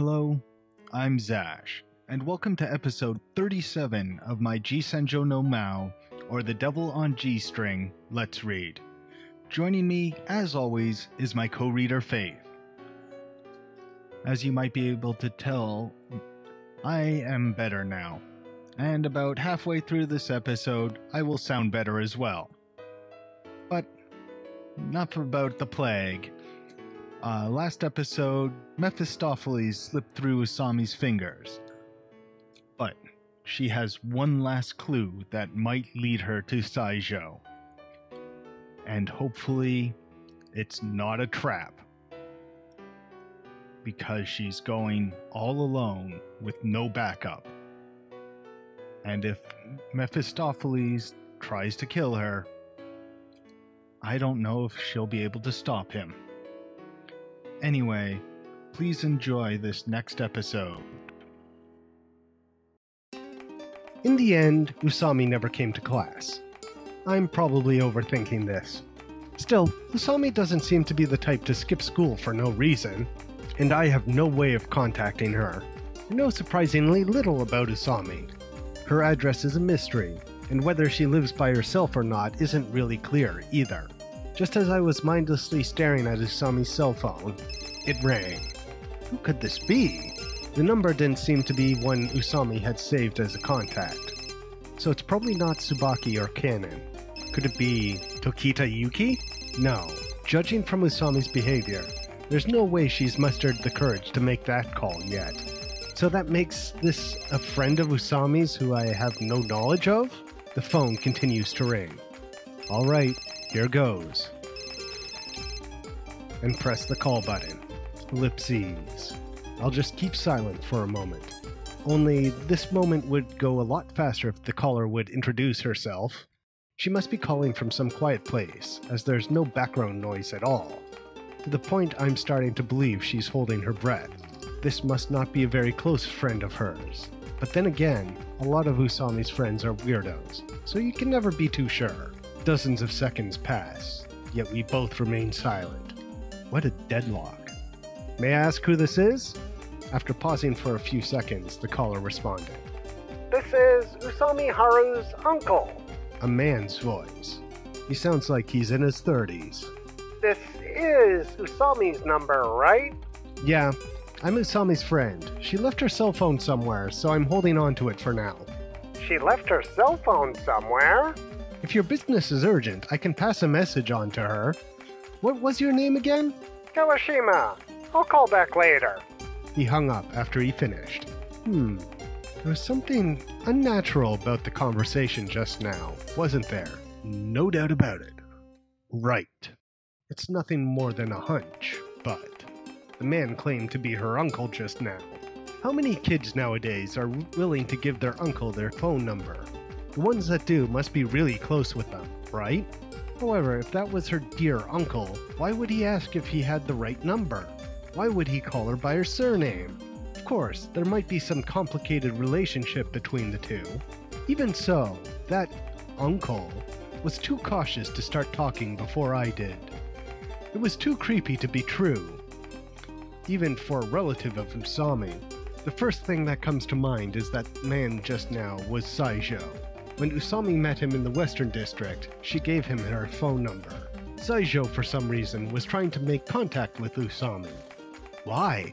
Hello, I'm Zash, and welcome to episode 37 of my G-Senjou no Maou, or The Devil on G-String, Let's Read. Joining me, as always, is my co-reader Faith. As you might be able to tell, I am better now, and about halfway through this episode, I will sound better as well. But, enough about the plague. Last episode, Mephistopheles slipped through Usami's fingers. But she has one last clue that might lead her to Senjou. And hopefully, it's not a trap. Because she's going all alone with no backup. And if Mephistopheles tries to kill her, I don't know if she'll be able to stop him. Anyway, please enjoy this next episode. In the end, Usami never came to class. I'm probably overthinking this. Still, Usami doesn't seem to be the type to skip school for no reason, and I have no way of contacting her. I know surprisingly little about Usami. Her address is a mystery, and whether she lives by herself or not isn't really clear either. Just as I was mindlessly staring at Usami's cell phone, it rang. Who could this be? The number didn't seem to be one Usami had saved as a contact. So it's probably not Tsubaki or Kanon. Could it be Tokita Yuki? No. Judging from Usami's behavior, there's no way she's mustered the courage to make that call yet. So that makes this a friend of Usami's who I have no knowledge of? The phone continues to ring. Alright, here goes. And press the call button. Ellipses. I'll just keep silent for a moment. Only this moment would go a lot faster if the caller would introduce herself. She must be calling from some quiet place, as there's no background noise at all. To the point I'm starting to believe she's holding her breath. This must not be a very close friend of hers. But then again, a lot of Usami's friends are weirdos, so you can never be too sure. Dozens of seconds pass, yet we both remain silent. What a deadlock. May I ask who this is? After pausing for a few seconds, the caller responded. This is Usami Haru's uncle. A man's voice. He sounds like he's in his 30s. This is Usami's number, right? Yeah, I'm Usami's friend. She left her cell phone somewhere, so I'm holding on to it for now. She left her cell phone somewhere? If your business is urgent, I can pass a message on to her. What was your name again? Kawashima. I'll call back later. He hung up after he finished. There was something unnatural about the conversation just now, wasn't there? No doubt about it. Right. It's nothing more than a hunch, but the man claimed to be her uncle just now. How many kids nowadays are willing to give their uncle their phone number? The ones that do must be really close with them, right? However, if that was her dear uncle, why would he ask if he had the right number? Why would he call her by her surname? Of course, there might be some complicated relationship between the two. Even so, that uncle was too cautious to start talking before I did. It was too creepy to be true. Even for a relative of Usami, the first thing that comes to mind is that man just now was Senjou. When Usami met him in the Western District, she gave him her phone number. Senjou, for some reason, was trying to make contact with Usami. Why?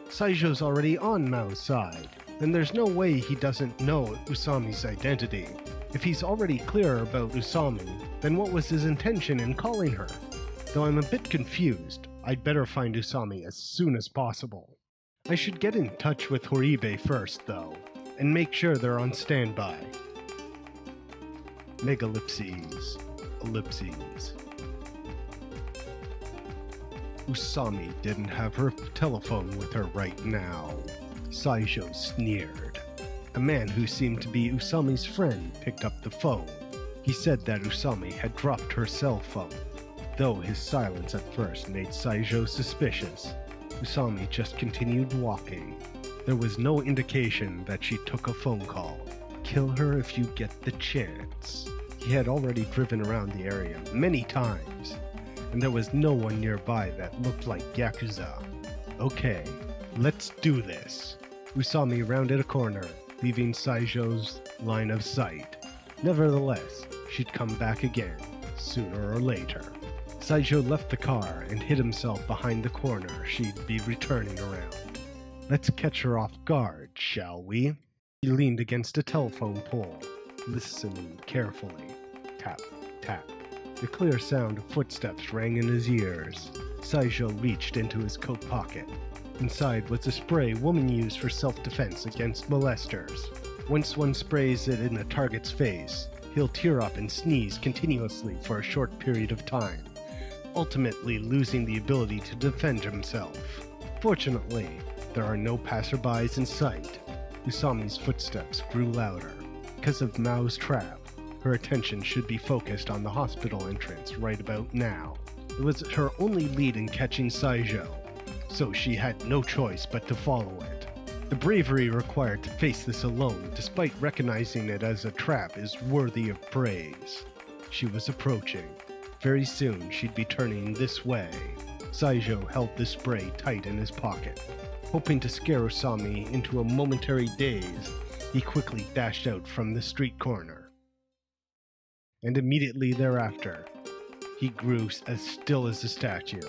Senjou's already on Mao's side, and there's no way he doesn't know Usami's identity. If he's already clear about Usami, then what was his intention in calling her? Though I'm a bit confused, I'd better find Usami as soon as possible. I should get in touch with Horibe first, though, and make sure they're on standby. Megallipses. Ellipses. Usami didn't have her telephone with her right now. Senjou sneered. A man who seemed to be Usami's friend picked up the phone. He said that Usami had dropped her cell phone. Though his silence at first made Senjou suspicious, Usami just continued walking. There was no indication that she took a phone call. Kill her if you get the chance. He had already driven around the area many times, and there was no one nearby that looked like Yakuza. Okay, Let's do this. Usami rounded a corner, leaving Saijou's line of sight. Nevertheless, she'd come back again, sooner or later. Saijou left the car and hid himself behind the corner she'd be returning around. Let's catch her off guard, shall we? He leaned against a telephone pole, listening carefully. Tap, tap. The clear sound of footsteps rang in his ears. Saijou reached into his coat pocket. Inside was a spray women use for self-defense against molesters. Once one sprays it in a target's face, he'll tear up and sneeze continuously for a short period of time, ultimately losing the ability to defend himself. Fortunately, there are no passerbys in sight. Usami's footsteps grew louder. Because of Mao's trap, her attention should be focused on the hospital entrance right about now. It was her only lead in catching Saijou, so she had no choice but to follow it. The bravery required to face this alone, despite recognizing it as a trap, is worthy of praise. She was approaching. Very soon she'd be turning this way. Saijou held the spray tight in his pocket. Hoping to scare Usami into a momentary daze, he quickly dashed out from the street corner. And immediately thereafter, he grew as still as a statue.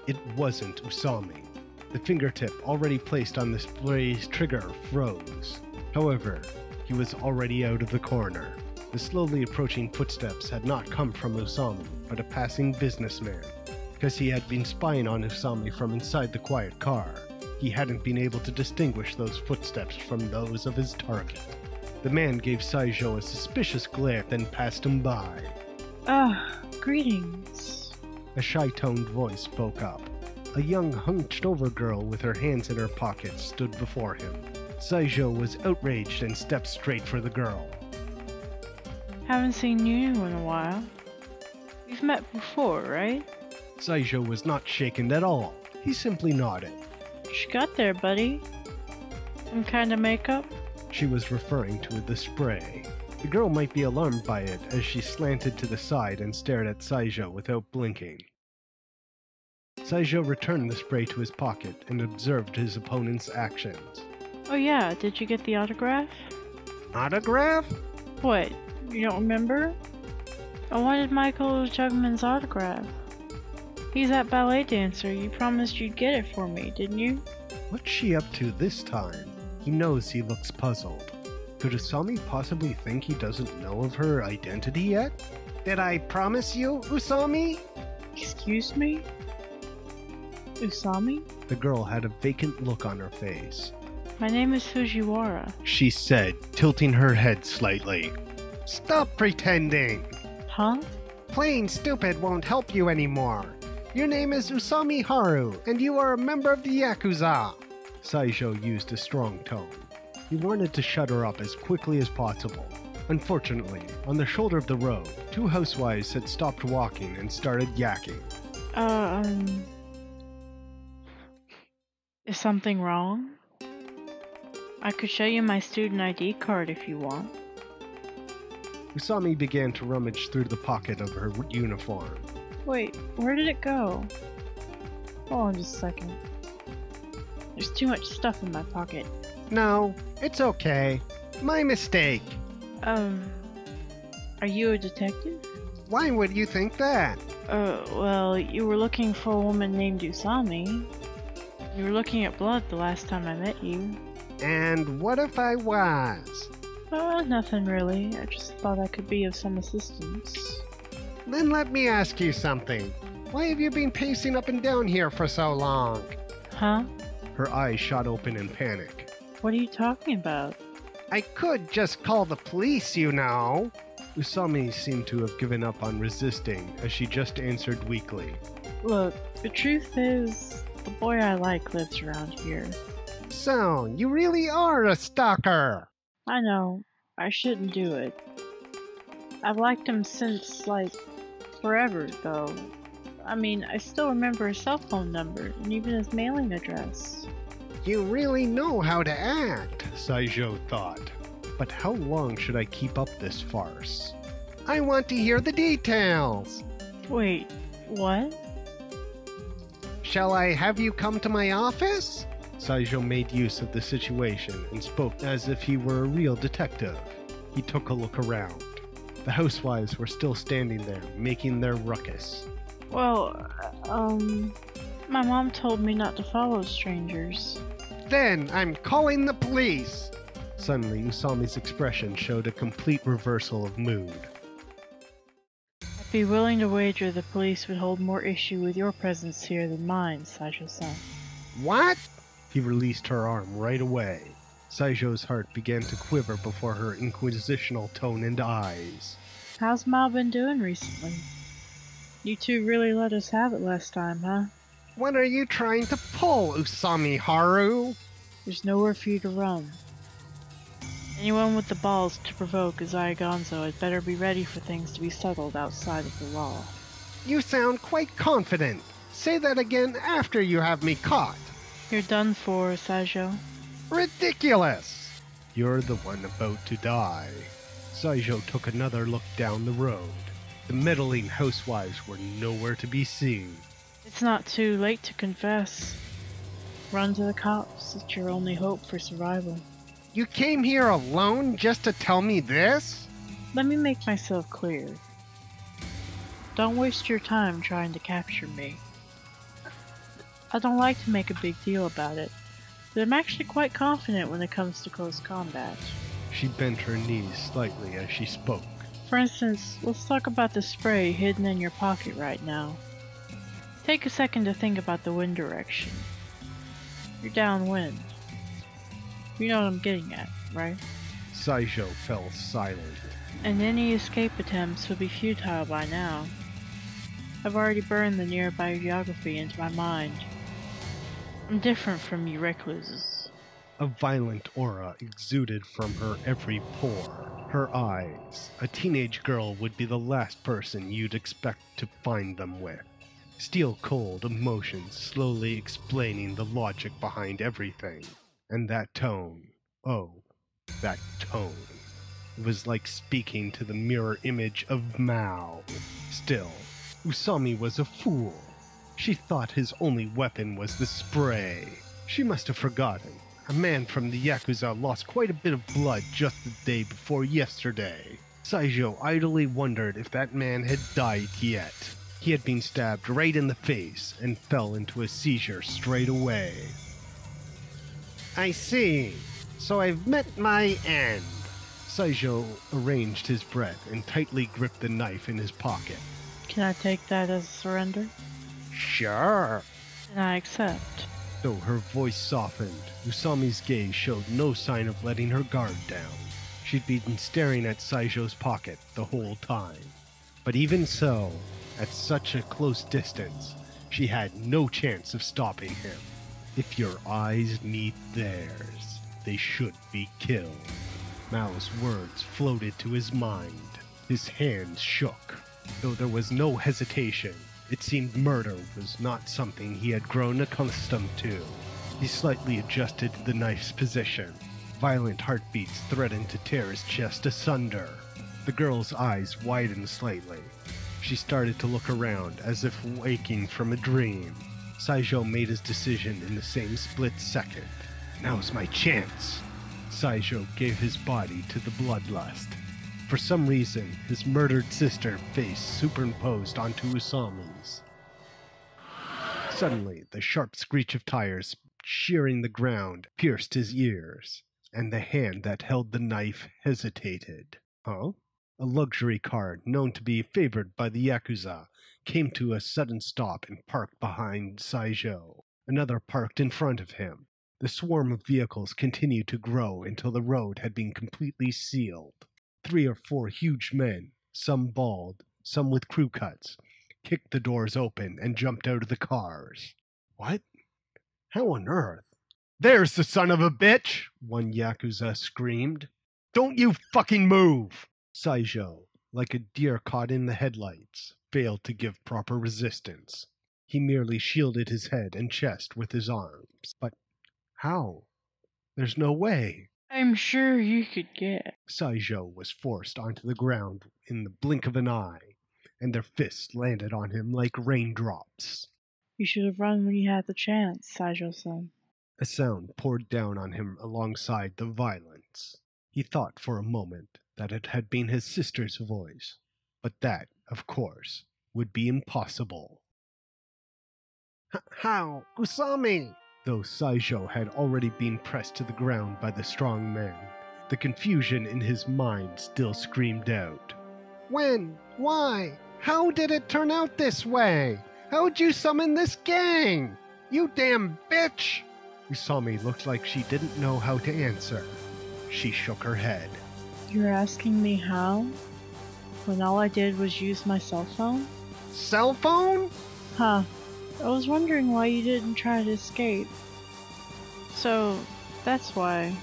It wasn't Usami. The fingertip already placed on the spray's trigger froze. However, he was already out of the corner. The slowly approaching footsteps had not come from Usami, but a passing businessman. Because he had been spying on Usami from inside the quiet car, he hadn't been able to distinguish those footsteps from those of his target. The man gave Saijou a suspicious glare, then passed him by. Greetings. A shy-toned voice spoke up. A young, hunched-over girl with her hands in her pockets stood before him. Saijou was outraged and stepped straight for the girl. Haven't seen you in a while. We've met before, right? Saijou was not shaken at all. He simply nodded. What you got there, buddy? Some kind of makeup? She was referring to the spray. The girl might be alarmed by it as she slanted to the side and stared at Saijou without blinking. Saijou returned the spray to his pocket and observed his opponent's actions. Oh yeah, did you get the autograph? Autograph? What, you don't remember? I wanted Michael Jugman's autograph. He's that ballet dancer. You promised you'd get it for me, didn't you? What's she up to this time? He knows he looks puzzled. Could Usami possibly think he doesn't know of her identity yet? Did I promise you, Usami? Excuse me? Usami? The girl had a vacant look on her face. My name is Fujiwara. She said, tilting her head slightly. Stop pretending! Huh? Playing stupid won't help you anymore. Your name is Usami Haru, and you are a member of the Yakuza. Saijou used a strong tone. He wanted to shut her up as quickly as possible. Unfortunately, on the shoulder of the road, two housewives had stopped walking and started yakking. Is something wrong? I could show you my student ID card if you want. Usami began to rummage through the pocket of her uniform. Wait, where did it go? Hold on just a second. There's too much stuff in my pocket. No, it's okay. My mistake. Are you a detective? Why would you think that? Well, you were looking for a woman named Usami. You were looking at blood the last time I met you. And what if I was? Nothing really. I just thought I could be of some assistance. Then let me ask you something. Why have you been pacing up and down here for so long? Huh? Her eyes shot open in panic. What are you talking about? I could just call the police, you know. Usami seemed to have given up on resisting as she just answered weakly. Look, the truth is, the boy I like lives around here. So, you really are a stalker. I know. I shouldn't do it. I've liked him since, forever, though. I mean, I still remember his cell phone number, and even his mailing address. You really know how to act, Saijou thought. But how long should I keep up this farce? I want to hear the details. Wait, what? Shall I have you come to my office? Saijou made use of the situation and spoke as if he were a real detective. He took a look around. The housewives were still standing there, making their ruckus. Well, my mom told me not to follow strangers. Then I'm calling the police. Suddenly, Usami's expression showed a complete reversal of mood. I'd be willing to wager the police would hold more issue with your presence here than mine, Saijou-san. What? He released her arm right away. Saijou's heart began to quiver before her inquisitional tone and eyes. How's Mao been doing recently? You two really let us have it last time, huh? What are you trying to pull, Usami Haru? There's nowhere for you to run. Anyone with the balls to provoke Izai Gonzo had better be ready for things to be settled outside of the law. You sound quite confident. Say that again after you have me caught. You're done for, Saijou. Ridiculous! You're the one about to die. Saijou took another look down the road. The meddling housewives were nowhere to be seen. It's not too late to confess. Run to the cops. It's your only hope for survival. You came here alone just to tell me this? Let me make myself clear. Don't waste your time trying to capture me. I don't like to make a big deal about it, but I'm actually quite confident when it comes to close combat. She bent her knees slightly as she spoke. For instance, let's talk about the spray hidden in your pocket right now. Take a second to think about the wind direction. You're downwind. You know what I'm getting at, right? Saijou fell silent. And any escape attempts would be futile by now. I've already burned the nearby geography into my mind. I'm different from you recluses. A violent aura exuded from her every pore. Her eyes. A teenage girl would be the last person you'd expect to find them with. Steel-cold emotions slowly explaining the logic behind everything. And that tone. Oh, that tone. It was like speaking to the mirror image of Maou. Still, Usami was a fool. She thought his only weapon was the spray. She must have forgotten. A man from the Yakuza lost quite a bit of blood just the day before yesterday. Saijou idly wondered if that man had died yet. He had been stabbed right in the face and fell into a seizure straight away. I see. So I've met my end. Saijou arranged his breath and tightly gripped the knife in his pocket. Can I take that as a surrender? Sure. Then I accept. Though her voice softened, Usami's gaze showed no sign of letting her guard down. She'd been staring at Saijou's pocket the whole time. But even so, at such a close distance, she had no chance of stopping him. If your eyes meet theirs, they should be killed. Mao's words floated to his mind. His hands shook. Though there was no hesitation, it seemed murder was not something he had grown accustomed to. He slightly adjusted the knife's position. Violent heartbeats threatened to tear his chest asunder. The girl's eyes widened slightly. She started to look around as if waking from a dream. Saijou made his decision in the same split second. Now's my chance. Saijou gave his body to the bloodlust. For some reason, his murdered sister's face superimposed onto Usami's. Suddenly, the sharp screech of tires shearing the ground pierced his ears, and the hand that held the knife hesitated. Huh? A luxury car known to be favored by the Yakuza came to a sudden stop and parked behind Saijou. Another parked in front of him. The swarm of vehicles continued to grow until the road had been completely sealed. 3 or 4 huge men, some bald, some with crew cuts, kicked the doors open and jumped out of the cars. What? How on earth? There's the son of a bitch! One Yakuza screamed. Don't you fucking move! Saijou, like a deer caught in the headlights, failed to give proper resistance. He merely shielded his head and chest with his arms. But how? There's no way. I'm sure you could get. Saijou was forced onto the ground in the blink of an eye, and their fists landed on him like raindrops. You should have run when you had the chance, Saijou-san. A sound poured down on him alongside the violence. He thought for a moment that it had been his sister's voice, but that, of course, would be impossible. How? Usami! Though Saijou had already been pressed to the ground by the strong man, the confusion in his mind still screamed out. When? Why? How did it turn out this way? How'd you summon this gang? You damn bitch! Usami looked like she didn't know how to answer. She shook her head. You're asking me how? When all I did was use my cell phone? Cell phone? Huh. I was wondering why you didn't try to escape. So, that's why.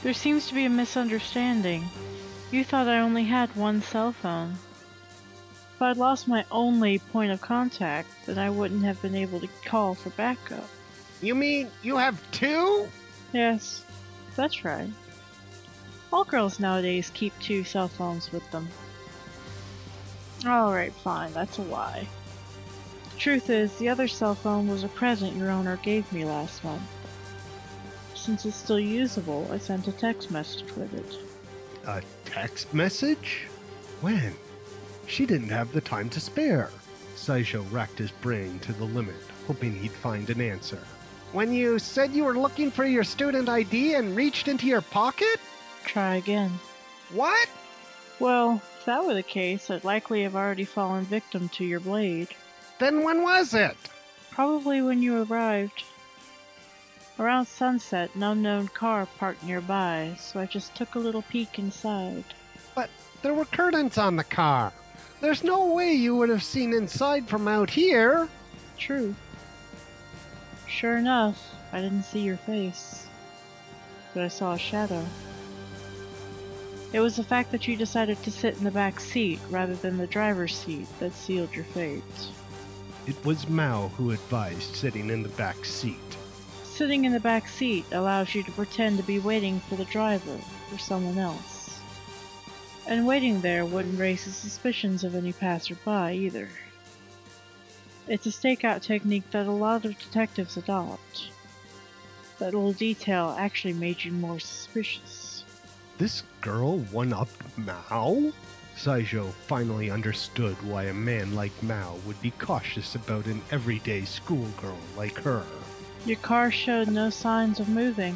There seems to be a misunderstanding. You thought I only had one cell phone. If I'd lost my only point of contact, then I wouldn't have been able to call for backup. You mean you have two? Yes, that's right. All girls nowadays keep two cell phones with them. Alright, fine, that's a lie. The truth is, the other cell phone was a present your owner gave me last month. Since it's still usable, I sent a text message with it. A text message? When? She didn't have the time to spare. Saijou racked his brain to the limit, hoping he'd find an answer. When you said you were looking for your student ID and reached into your pocket? Try again. What? Well, if that were the case, I'd likely have already fallen victim to your blade. Then when was it? Probably when you arrived. Around sunset, an unknown car parked nearby, so I just took a little peek inside. But there were curtains on the car. There's no way you would have seen inside from out here. True. Sure enough, I didn't see your face, but I saw a shadow. It was the fact that you decided to sit in the back seat rather than the driver's seat that sealed your fate. It was Maou who advised sitting in the back seat. Sitting in the back seat allows you to pretend to be waiting for the driver or someone else. And waiting there wouldn't raise the suspicions of any passerby either. It's a stakeout technique that a lot of detectives adopt. That little detail actually made you more suspicious. This girl one-upped Maou? Saijou finally understood why a man like Maou would be cautious about an everyday schoolgirl like her. Your car showed no signs of moving.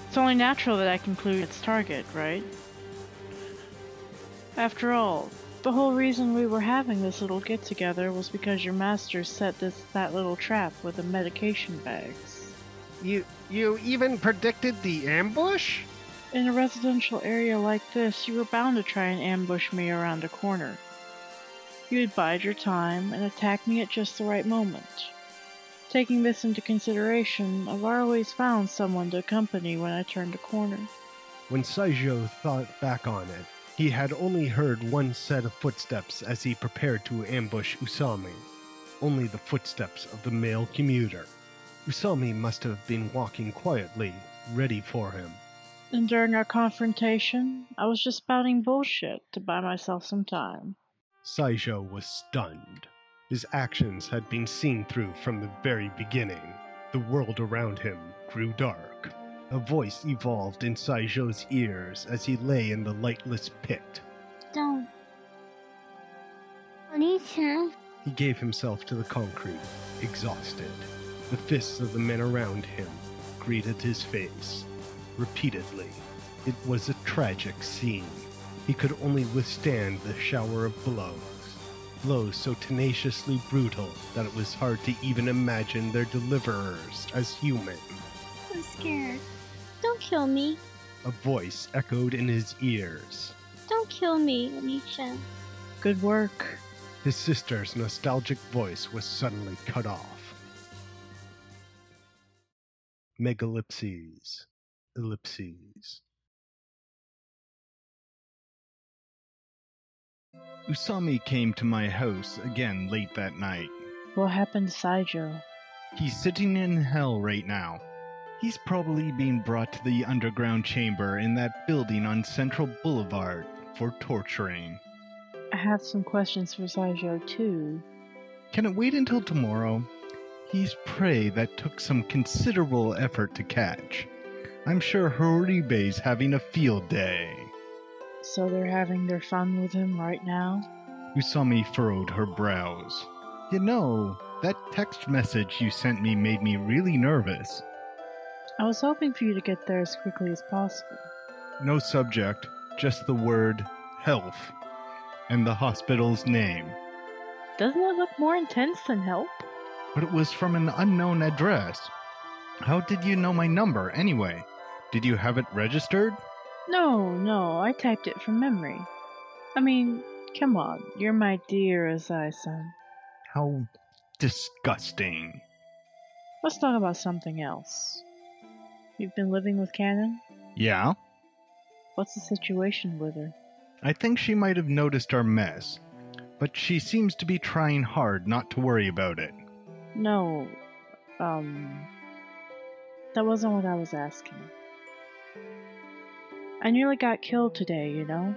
It's only natural that I conclude its target, right? After all, the whole reason we were having this little get-together was because your master set that little trap with the medication bags. You even predicted the ambush? In a residential area like this, you were bound to try and ambush me around a corner. You'd bide your time and attack me at just the right moment. Taking this into consideration, I've always found someone to accompany when I turned a corner. When Saijou thought back on it, he had only heard one set of footsteps as he prepared to ambush Usami. Only the footsteps of the male commuter. Usami must have been walking quietly, ready for him. And during our confrontation, I was just spouting bullshit to buy myself some time. Saijou was stunned. His actions had been seen through from the very beginning. The world around him grew dark. A voice evolved in Saijou's ears as he lay in the lightless pit. Don't. Oni-chan. He gave himself to the concrete, exhausted. The fists of the men around him greeted his face. Repeatedly. It was a tragic scene. He could only withstand the shower of blows. Blows so tenaciously brutal that it was hard to even imagine their deliverers as human. I'm scared. Don't kill me. A voice echoed in his ears. Don't kill me, Oni-chan. Good work. His sister's nostalgic voice was suddenly cut off. Megalipses. Ellipses. Usami came to my house again late that night. What happened to Saijou? He's sitting in hell right now. He's probably being brought to the underground chamber in that building on Central Boulevard for torturing. I have some questions for Saijou too. Can it wait until tomorrow? He's prey that took some considerable effort to catch. I'm sure Horibe's having a field day. So they're having their fun with him right now? Usami furrowed her brows. You know, that text message you sent me made me really nervous. I was hoping for you to get there as quickly as possible. No subject, just the word health and the hospital's name. Doesn't it look more intense than help? But it was from an unknown address. How did you know my number, anyway? Did you have it registered? No, I typed it from memory. I mean, come on, you're my dear Azai-san. How disgusting. Let's talk about something else. You've been living with Canon? Yeah? What's the situation with her? I think she might have noticed our mess, but she seems to be trying hard not to worry about it. No, that wasn't what I was asking. I nearly got killed today, you know?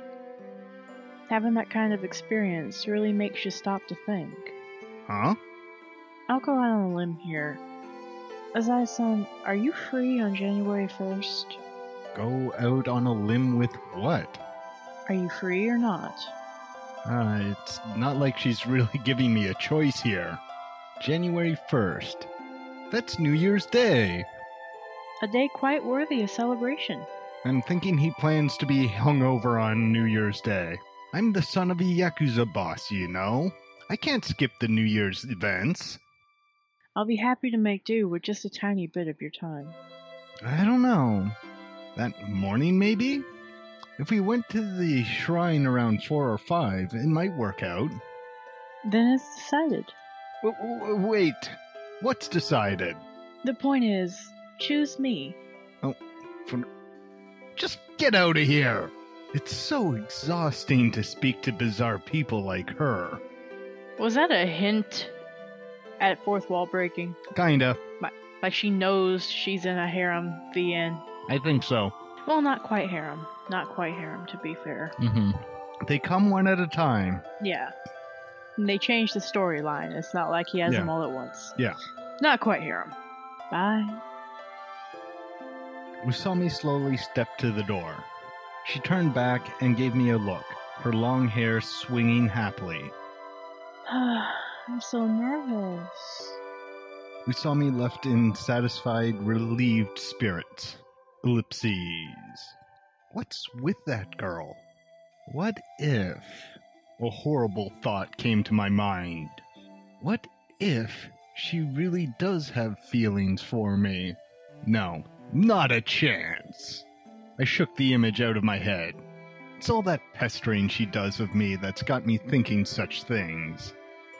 Having that kind of experience really makes you stop to think. Huh? I'll go out on a limb here. Azai-san, are you free on January 1st? Go out on a limb with what? Are you free or not? It's not like she's really giving me a choice here. January 1st. That's New Year's Day. A day quite worthy of celebration. I'm thinking he plans to be hungover on New Year's Day. I'm the son of a Yakuza boss, you know. I can't skip the New Year's events. I'll be happy to make do with just a tiny bit of your time. I don't know. That morning, maybe? If we went to the shrine around 4 or 5, it might work out. Then it's decided. Wait. What's decided? The point is, choose me. Just get out of here! It's so exhausting to speak to bizarre people like her. Was that a hint at fourth wall breaking? Kinda. Like she knows she's in a harem, the end. I think so. Well, not quite harem. Not quite harem, to be fair. Mm-hmm. They come one at a time. Yeah. And they changed the storyline. It's not like he has them all at once. Yeah. Not quite harem. Bye. Usami slowly stepped to the door. She turned back and gave me a look, her long hair swinging happily. I'm so nervous. Usami left in satisfied, relieved spirits. Ellipses. What's with that girl? What if... A horrible thought came to my mind. What if she really does have feelings for me? No, not a chance. I shook the image out of my head. It's all that pestering she does of me that's got me thinking such things.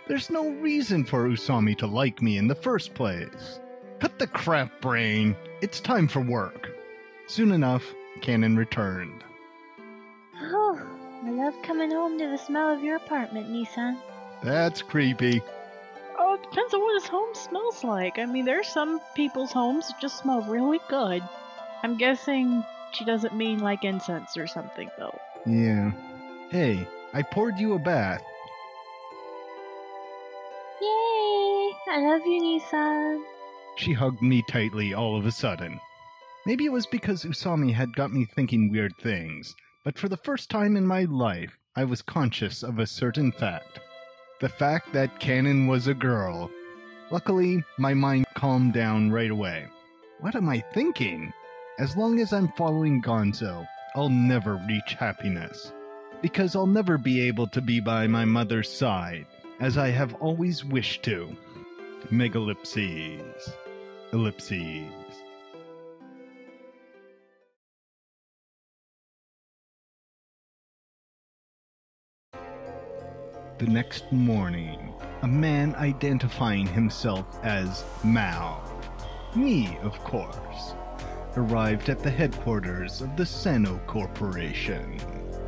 There's no reason for Usami to like me in the first place. Cut the crap, brain. It's time for work. Soon enough, Canon returned. Oh, I love coming home to the smell of your apartment, Nissan. That's creepy. Oh, it depends on what his home smells like. I mean, there's some people's homes that just smell really good. I'm guessing she doesn't mean like incense or something, though. Yeah. Hey, I poured you a bath. Yay! I love you, Nissan. She hugged me tightly all of a sudden. Maybe it was because Usami had got me thinking weird things, but for the first time in my life, I was conscious of a certain fact. The fact that Canon was a girl. Luckily, my mind calmed down right away. What am I thinking? As long as I'm following Gonzo, I'll never reach happiness. Because I'll never be able to be by my mother's side, as I have always wished to. Megalipses. Ellipses. The next morning, a man identifying himself as Maou, me of course, arrived at the headquarters of the Seno Corporation.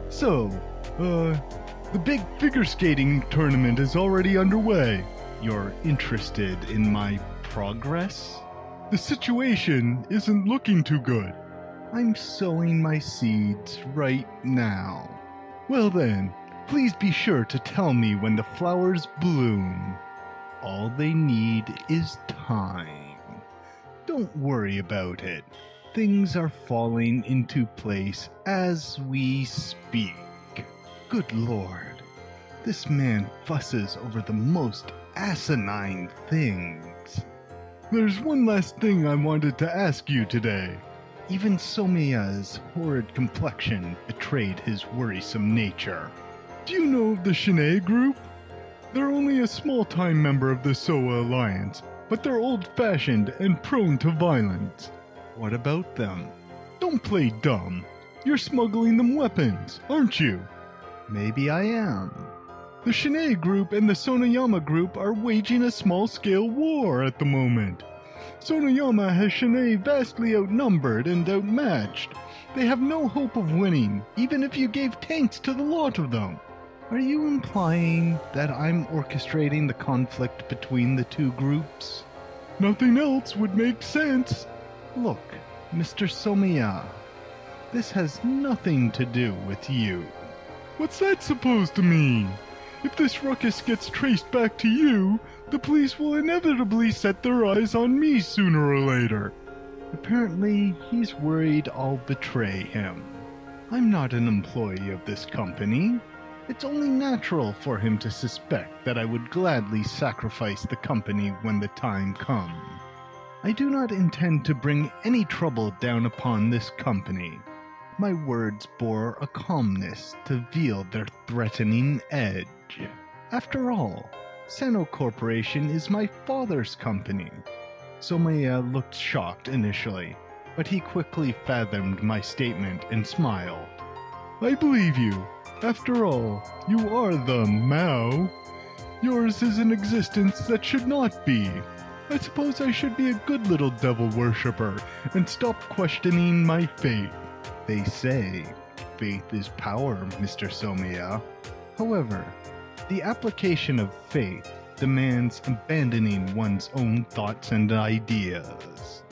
So, the big figure skating tournament is already underway. You're interested in my progress? The situation isn't looking too good. I'm sowing my seeds right now. Well then, please be sure to tell me when the flowers bloom. All they need is time. Don't worry about it. Things are falling into place as we speak. Good Lord, this man fusses over the most asinine things. There's one last thing I wanted to ask you today. Even Somiya's horrid complexion betrayed his worrisome nature. Do you know of the Shin'ei group? They're only a small-time member of the Soa Alliance, but they're old-fashioned and prone to violence. What about them? Don't play dumb. You're smuggling them weapons, aren't you? Maybe I am. The Shin'ei group and the Sonoyama group are waging a small-scale war at the moment. Sonoyama has Shin'ei vastly outnumbered and outmatched. They have no hope of winning, even if you gave tanks to the lot of them. Are you implying that I'm orchestrating the conflict between the two groups? Nothing else would make sense. Look, Mr. Somiya, this has nothing to do with you. What's that supposed to mean? If this ruckus gets traced back to you, the police will inevitably set their eyes on me sooner or later. Apparently, he's worried I'll betray him. I'm not an employee of this company. It's only natural for him to suspect that I would gladly sacrifice the company when the time comes. I do not intend to bring any trouble down upon this company. My words bore a calmness to veil their threatening edge. After all, Sano Corporation is my father's company. Somiya looked shocked initially, but he quickly fathomed my statement and smiled. I believe you. After all, you are the Maou. Yours is an existence that should not be. I suppose I should be a good little devil worshipper and stop questioning my fate. They say faith is power, Mr. Somiya. However, the application of faith demands abandoning one's own thoughts and ideas.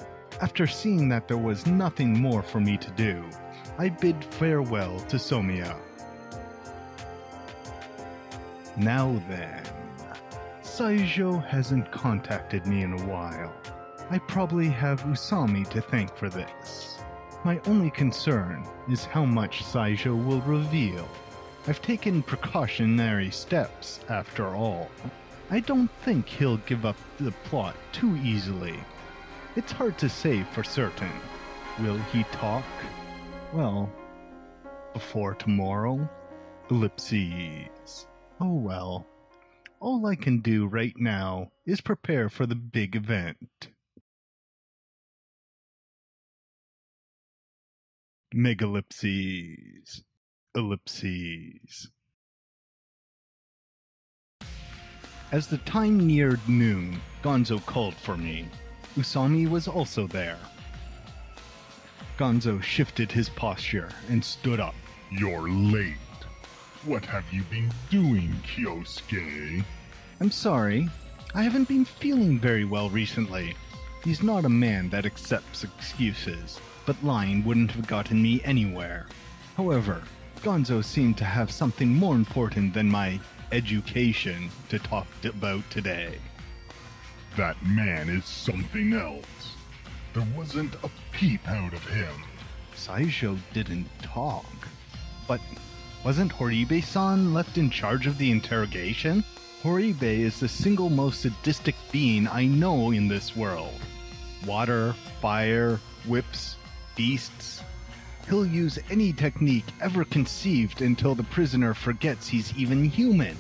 After seeing that there was nothing more for me to do, I bid farewell to Somiya. Now then, Saijo hasn't contacted me in a while. I probably have Usami to thank for this. My only concern is how much Saijo will reveal. I've taken precautionary steps, after all. I don't think he'll give up the plot too easily. It's hard to say for certain. Will he talk? Well, before tomorrow? Ellipses. Oh well. All I can do right now is prepare for the big event. Megalipses. Ellipses. As the time neared noon, Gonzo called for me. Usami was also there. Gonzo shifted his posture and stood up. You're late. What have you been doing, Kyosuke? I'm sorry. I haven't been feeling very well recently. He's not a man that accepts excuses, but lying wouldn't have gotten me anywhere. However, Gonzo seemed to have something more important than my education to talk about today. That man is something else. There wasn't a peep out of him. Saijo didn't talk. But wasn't Horibe-san left in charge of the interrogation? Horibe is the single most sadistic being I know in this world. Water, fire, whips, beasts. He'll use any technique ever conceived until the prisoner forgets he's even human.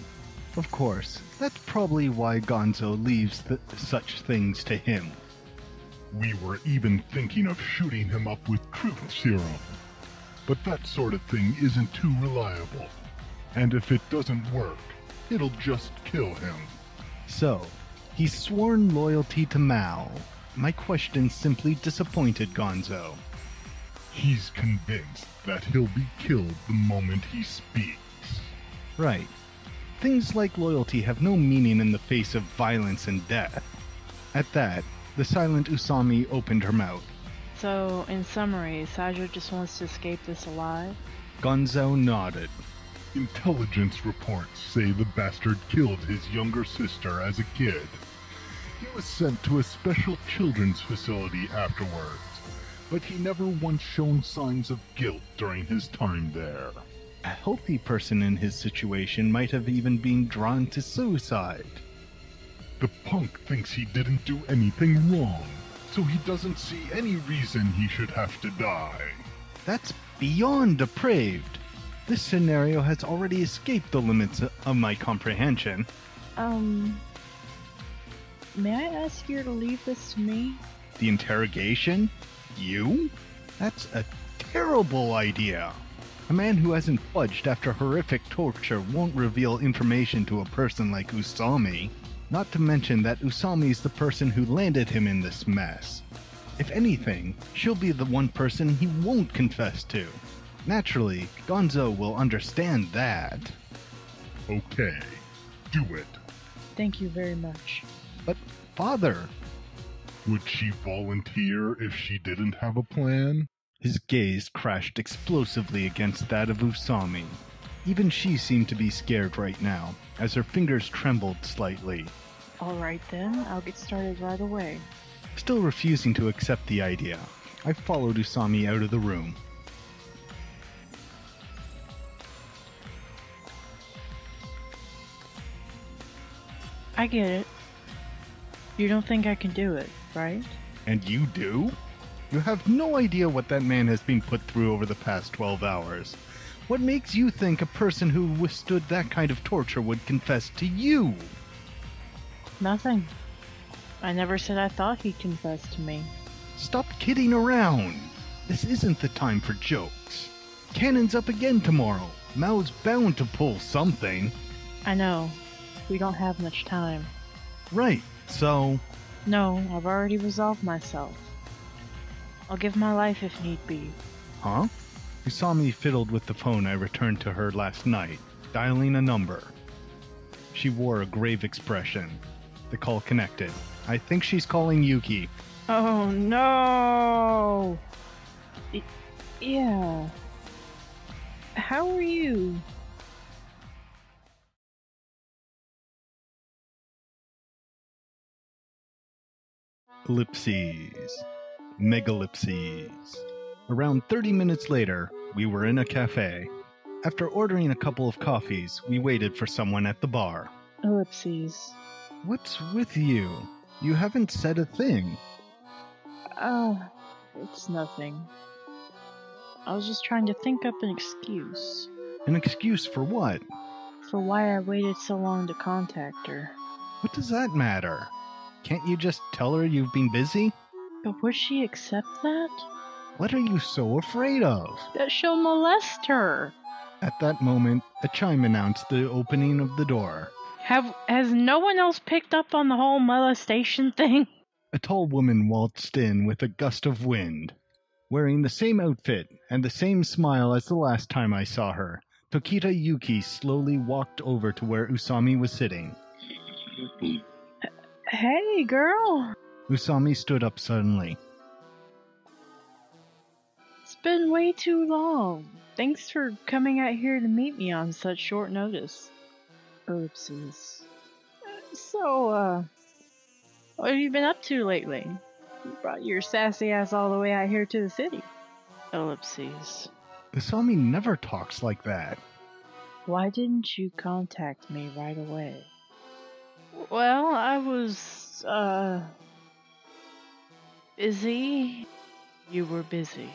Of course, that's probably why Gonzo leaves such things to him. We were even thinking of shooting him up with truth serum. But that sort of thing isn't too reliable. And if it doesn't work, it'll just kill him. So, he's sworn loyalty to Maou. My question simply disappointed Gonzo. He's convinced that he'll be killed the moment he speaks. Right. Things like loyalty have no meaning in the face of violence and death. At that, the silent Usami opened her mouth. So, in summary, Saijo just wants to escape this alive? Gonzo nodded. Intelligence reports say the bastard killed his younger sister as a kid. He was sent to a special children's facility afterwards, but he never once shown signs of guilt during his time there. A healthy person in his situation might have even been drawn to suicide. The punk thinks he didn't do anything wrong, so he doesn't see any reason he should have to die. That's beyond depraved. This scenario has already escaped the limits of my comprehension. May I ask you to leave this to me? The interrogation? You? That's a terrible idea. A man who hasn't fudged after horrific torture won't reveal information to a person like Usami. Not to mention that Usami's the person who landed him in this mess. If anything, she'll be the one person he won't confess to. Naturally, Gonzo will understand that. Okay, do it. Thank you very much. But, Father... Would she volunteer if she didn't have a plan? His gaze crashed explosively against that of Usami. Even she seemed to be scared right now, as her fingers trembled slightly. Alright then, I'll get started right away. Still refusing to accept the idea, I followed Usami out of the room. I get it. You don't think I can do it, right? And you do? You have no idea what that man has been put through over the past 12 hours. What makes you think a person who withstood that kind of torture would confess to you? Nothing. I never said I thought he'd confess to me. Stop kidding around. This isn't the time for jokes. Cannon's up again tomorrow. Mao's bound to pull something. I know. We don't have much time. Right, so... No, I've already resolved myself. I'll give my life if need be. Huh? Usami fiddled with the phone I returned to her last night, dialing a number. She wore a grave expression. The call connected. I think she's calling Yuki. Oh no! Yeah. How are you? Ellipses. Megalipses. Around 30 minutes later, we were in a cafe. After ordering a couple of coffees, we waited for someone at the bar. Ellipses. What's with you? You haven't said a thing. It's nothing. I was just trying to think up an excuse. An excuse for what? For why I waited so long to contact her. What does that matter? Can't you just tell her you've been busy? But would she accept that? What are you so afraid of? That she'll molest her. At that moment, a chime announced the opening of the door. Has no one else picked up on the whole molestation thing? A tall woman waltzed in with a gust of wind. Wearing the same outfit and the same smile as the last time I saw her, Tokita Yuki slowly walked over to where Usami was sitting. Hey, girl! Usami stood up suddenly. It's been way too long. Thanks for coming out here to meet me on such short notice. Oopsies. So, what have you been up to lately? You brought your sassy ass all the way out here to the city. Ellipses. Usami never talks like that. Why didn't you contact me right away? Well, I was, busy. You were busy.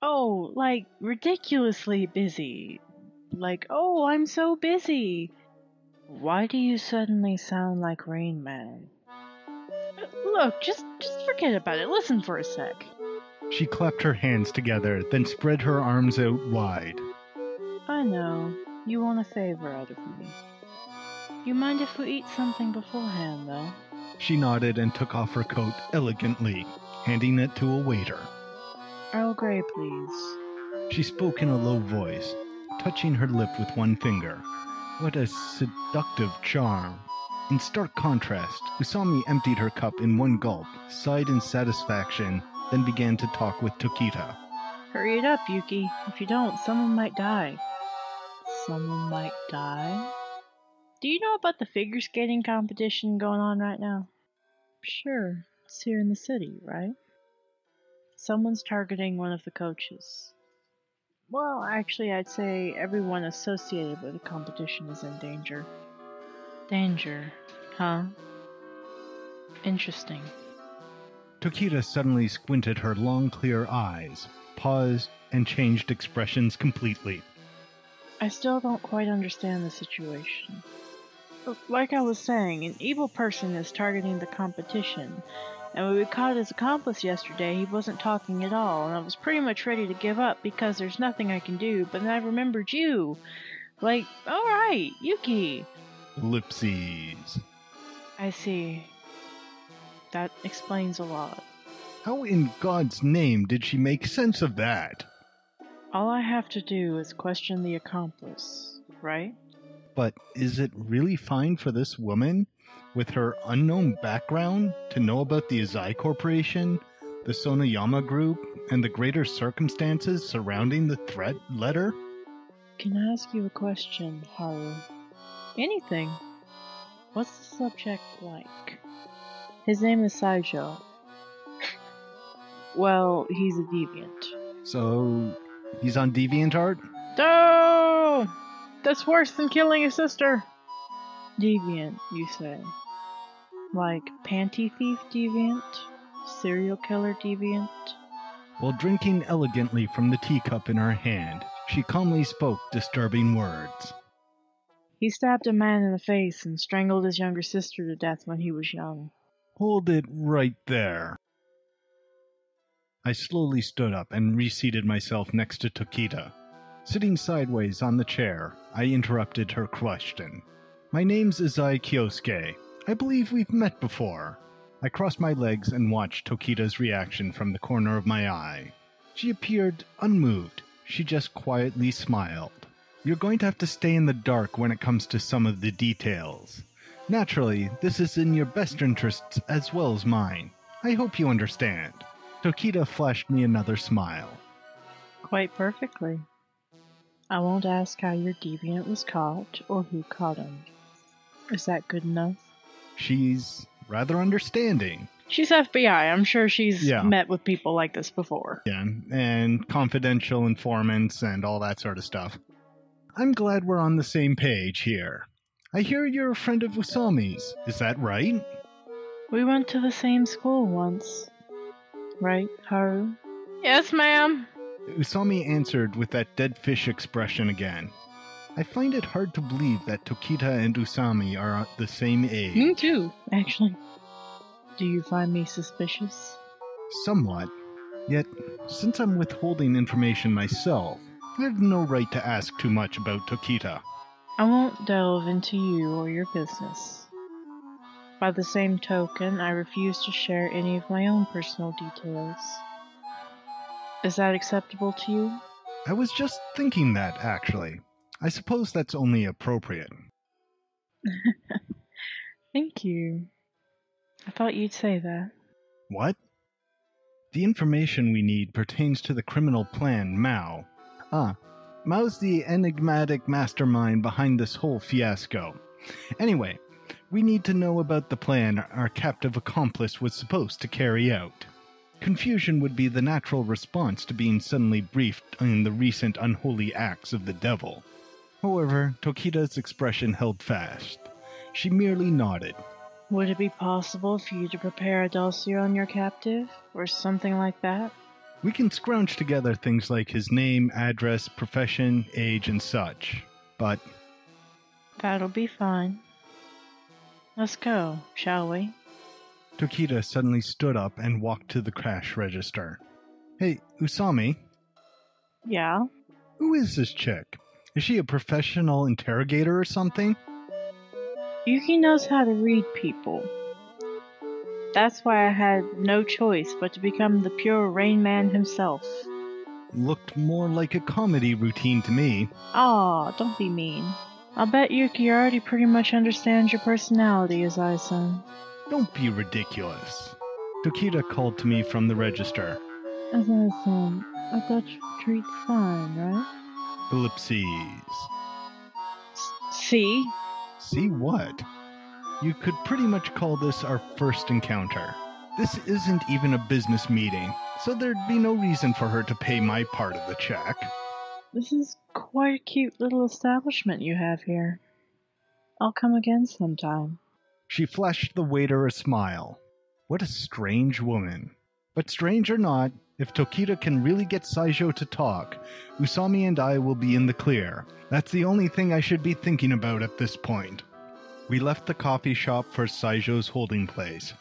Oh, like, ridiculously busy. Like, oh, I'm so busy. Why do you suddenly sound like Rain Man? Look, just forget about it. Listen for a sec. She clapped her hands together, then spread her arms out wide. I know. You want a favor out of me. You mind if we eat something beforehand, though? She nodded and took off her coat elegantly, handing it to a waiter. Earl Grey, please. She spoke in a low voice, touching her lip with one finger. What a seductive charm. In stark contrast, Usami emptied her cup in one gulp, sighed in satisfaction, then began to talk with Tokita. Hurry it up, Yuki. If you don't, someone might die. someone might die. Do you know about the figure skating competition going on right now? Sure, it's here in the city, right? Someone's targeting one of the coaches. Well, actually, I'd say everyone associated with the competition is in danger. Danger, huh? Interesting. Tokita suddenly squinted her long, clear eyes, paused, and changed expressions completely. I still don't quite understand the situation. Like I was saying, an evil person is targeting the competition, and when we caught his accomplice yesterday, he wasn't talking at all, and I was pretty much ready to give up because there's nothing I can do, but then I remembered you. Like, alright, Yuki. Ellipses. I see. That explains a lot. How in God's name did she make sense of that? All I have to do is question the accomplice, right? But is it really fine for this woman, with her unknown background, to know about the Uzai Corporation, the Sonoyama Group, and the greater circumstances surrounding the threat letter? Can I ask you a question, Haru? Anything. What's the subject like? His name is Saijo. Well, he's a deviant. So, he's on DeviantArt? Oh! That's worse than killing his sister! Deviant, you say? Like panty thief deviant? Serial killer deviant? While drinking elegantly from the teacup in her hand, she calmly spoke disturbing words. He stabbed a man in the face and strangled his younger sister to death when he was young. Hold it right there. I slowly stood up and reseated myself next to Tokita. Sitting sideways on the chair, I interrupted her question. My name's Uzai Kyosuke. I believe we've met before. I crossed my legs and watched Tokita's reaction from the corner of my eye. She appeared unmoved. She just quietly smiled. You're going to have to stay in the dark when it comes to some of the details. Naturally, this is in your best interests as well as mine. I hope you understand. Tokita flashed me another smile. Quite perfectly. I won't ask how your deviant was caught or who caught him. Is that good enough? She's rather understanding. She's FBI. I'm sure she's met with people like this before. Yeah, and confidential informants and all that sort of stuff. I'm glad we're on the same page here. I hear you're a friend of Usami's. Is that right? We went to the same school once. Right, Haru? Yes, ma'am. Usami answered with that dead fish expression again. I find it hard to believe that Tokita and Usami are the same age. Me too, actually. Do you find me suspicious? Somewhat. Yet, since I'm withholding information myself, I have no right to ask too much about Tokita. I won't delve into you or your business. By the same token, I refuse to share any of my own personal details. Is that acceptable to you? I was just thinking that, actually. I suppose that's only appropriate. Thank you. I thought you'd say that. What? The information we need pertains to the criminal plan Maou. Mao's the enigmatic mastermind behind this whole fiasco. Anyway, we need to know about the plan our captive accomplice was supposed to carry out. Confusion would be the natural response to being suddenly briefed on the recent unholy acts of the devil. However, Tokita's expression held fast. She merely nodded. Would it be possible for you to prepare a dossier on your captive, or something like that? We can scrounge together things like his name, address, profession, age, and such. But that'll be fine. Let's go, shall we? Tokita suddenly stood up and walked to the cash register. Hey, Usami? Yeah? Who is this chick? Is she a professional interrogator or something? Yuki knows how to read people. That's why I had no choice but to become the pure Rain Man himself. Looked more like a comedy routine to me. Aw, don't be mean. I'll bet Yuki already pretty much understands your personality, Azai-san. Don't be ridiculous. Tokita called to me from the register. Azai-san, I thought you treat fine, right? Ellipses. See? See what? You could pretty much call this our first encounter. This isn't even a business meeting, so there'd be no reason for her to pay my part of the check. This is quite a cute little establishment you have here. I'll come again sometime. She flashed the waiter a smile. What a strange woman. But strange or not, if Tokita can really get Saijou to talk, Usami and I will be in the clear. That's the only thing I should be thinking about at this point. We left the coffee shop for Saijou's holding place.